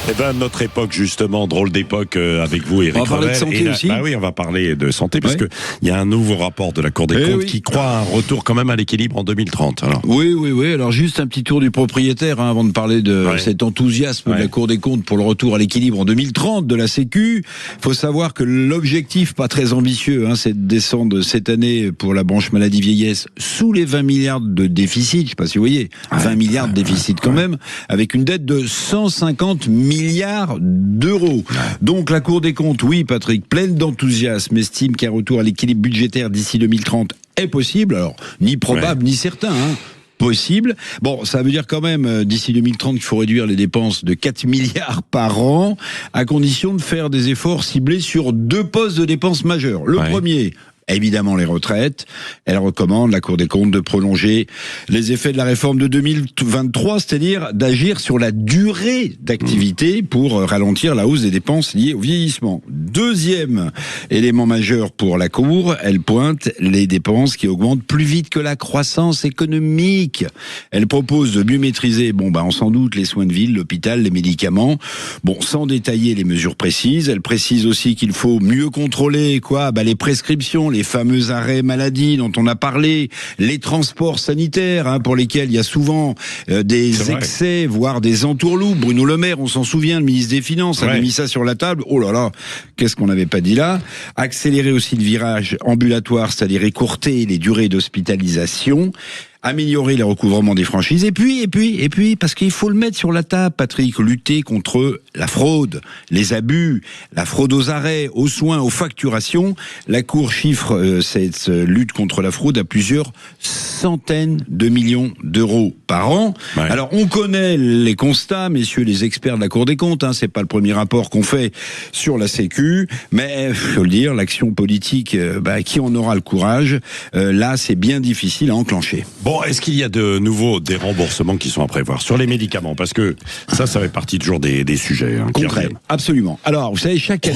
Eh ben, notre époque, justement, drôle d'époque avec vous, Éric. On va parler de santé aussi. Bah oui, on va parler de santé, parce que il y a un nouveau rapport de la Cour des comptes qui croit à un retour quand même à l'équilibre en 2030. Alors. Oui. Alors, juste un petit tour du propriétaire, avant de parler de cet enthousiasme de la Cour des comptes pour le retour à l'équilibre en 2030 de la Sécu. Il faut savoir que l'objectif, pas très ambitieux, c'est de descendre cette année pour la branche maladie vieillesse sous les 20 milliards de déficit. Je sais pas si vous voyez, 20 milliards de déficit quand même, avec une dette de 150 milliards d'euros. Donc la Cour des comptes, oui Patrick, pleine d'enthousiasme, estime qu'un retour à l'équilibre budgétaire d'ici 2030 est possible. Alors, ni probable, ni certain, possible. Bon, ça veut dire quand même, d'ici 2030, qu'il faut réduire les dépenses de 4 milliards par an, à condition de faire des efforts ciblés sur 2 postes de dépenses majeurs. Le premier, évidemment les retraites. Elle recommande, la Cour des comptes, de prolonger les effets de la réforme de 2023, c'est-à-dire d'agir sur la durée d'activité pour ralentir la hausse des dépenses liées au vieillissement. Deuxième élément majeur pour la Cour, elle pointe les dépenses qui augmentent plus vite que la croissance économique. Elle propose de mieux maîtriser, on s'en doute, les soins de ville, l'hôpital, les médicaments. Sans détailler les mesures précises. Elle précise aussi qu'il faut mieux contrôler les prescriptions, les fameux arrêts maladie dont on a parlé, les transports sanitaires pour lesquels il y a souvent des excès, voire des entourloupes. Bruno Le Maire, on s'en souvient, le ministre des Finances avait mis ça sur la table. Oh là là, qu'est-ce qu'on n'avait pas dit là. Accélérer aussi le virage ambulatoire, c'est-à-dire écourter les durées d'hospitalisation. Améliorer les recouvrements des franchises, et puis, parce qu'il faut le mettre sur la table, Patrick, lutter contre la fraude, les abus, la fraude aux arrêts, aux soins, aux facturations. La Cour chiffre cette lutte contre la fraude à plusieurs centaines de millions d'euros par an. Alors, on connaît les constats, messieurs les experts de la Cour des comptes, c'est pas le premier rapport qu'on fait sur la Sécu, mais, faut le dire, l'action politique, qui en aura le courage, là, c'est bien difficile à enclencher. Est-ce qu'il y a de nouveau des remboursements qui sont à prévoir sur les médicaments? Parce que ça fait partie toujours des sujets concrets. Absolument. Alors, vous savez, chaque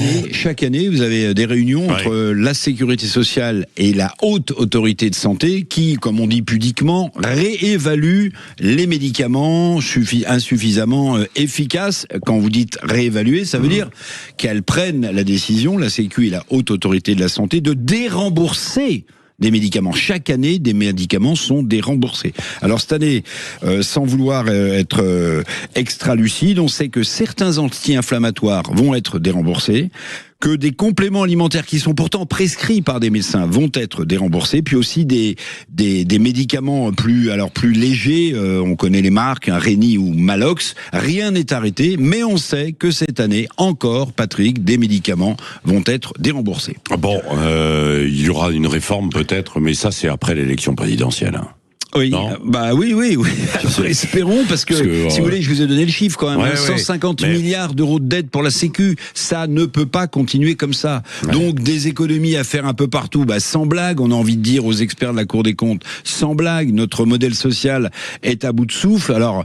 année, vous avez des réunions entre la sécurité sociale et la haute autorité de santé qui, comme on dit pudiquement, réévalue les médicaments insuffisamment efficaces. Quand vous dites réévaluer, ça veut dire qu'elles prennent la décision, la Sécu et la haute autorité de la santé, de dérembourser des médicaments. Chaque année, des médicaments sont déremboursés. Alors cette année, sans vouloir être extra lucide, on sait que certains anti-inflammatoires vont être déremboursés, que des compléments alimentaires qui sont pourtant prescrits par des médecins vont être déremboursés, puis aussi des médicaments plus légers, on connaît les marques, Réni ou Malox, rien n'est arrêté, mais on sait que cette année, encore, Patrick, des médicaments vont être déremboursés. Il y aura une réforme peut-être, mais ça c'est après l'élection présidentielle. Oui, oui. Espérons, parce que si vous voulez, je vous ai donné le chiffre quand même. 150 milliards d'euros de dette pour la Sécu, ça ne peut pas continuer comme ça. Donc des économies à faire un peu partout. Sans blague, on a envie de dire aux experts de la Cour des comptes, sans blague, notre modèle social est à bout de souffle. Alors,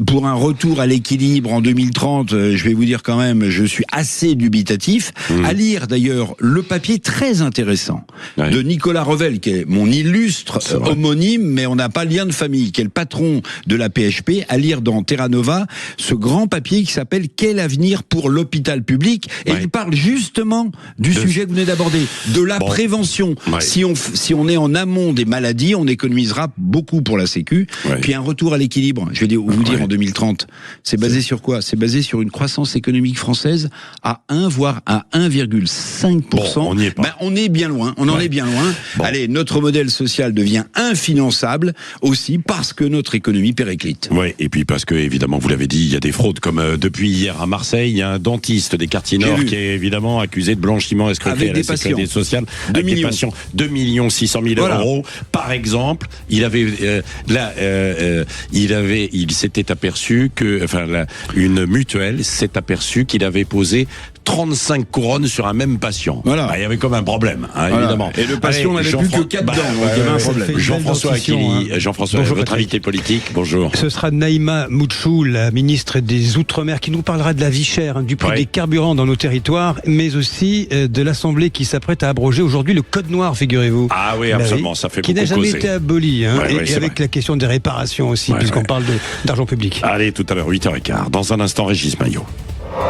pour un retour à l'équilibre en 2030, je vais vous dire quand même, je suis assez dubitatif. À lire d'ailleurs le papier très intéressant de Nicolas Revel, qui est mon illustre homonyme, mais on n'a pas lien de famille, qui est le patron de la PHP, à lire dans Terra Nova, ce grand papier qui s'appelle « Quel avenir pour l'hôpital public ?» Et il parle justement du sujet que vous venez d'aborder, de la prévention. Si on est en amont des maladies, on économisera beaucoup pour la Sécu. Puis un retour à l'équilibre, je vais vous dire en 2030, c'est basé sur quoi? C'est basé sur une croissance économique française à 1, voire à 1,5%. On n'y est pas. On est bien loin, on en est bien loin. Allez, notre modèle social devient infinançable, aussi parce que notre économie périclite. Et puis parce que, évidemment, vous l'avez dit, il y a des fraudes, comme depuis hier à Marseille, il y a un dentiste des quartiers nord qui est évidemment accusé de blanchiment escroquerie à la sécurité sociale, avec des patients, 2 600 000 euros. Par exemple, il s'était aperçu que, une mutuelle s'est aperçue qu'il avait posé 35 couronnes sur un même patient. Il y avait comme un problème, évidemment. Et le patient n'avait plus que 4 dents, donc il y avait un problème. Jean-François Aquili, votre invité politique, bonjour. Ce sera Naïma Mouchou, la ministre des Outre-mer, qui nous parlera de la vie chère, du prix des carburants dans nos territoires, mais aussi de l'Assemblée qui s'apprête à abroger aujourd'hui le Code noir, figurez-vous. Ah oui, absolument, ça fait beaucoup causer. Qui n'a jamais été aboli, et avec la question des réparations aussi, puisqu'on parle d'argent public. Allez, tout à l'heure, 8h15. Dans un instant, Régis Maillot.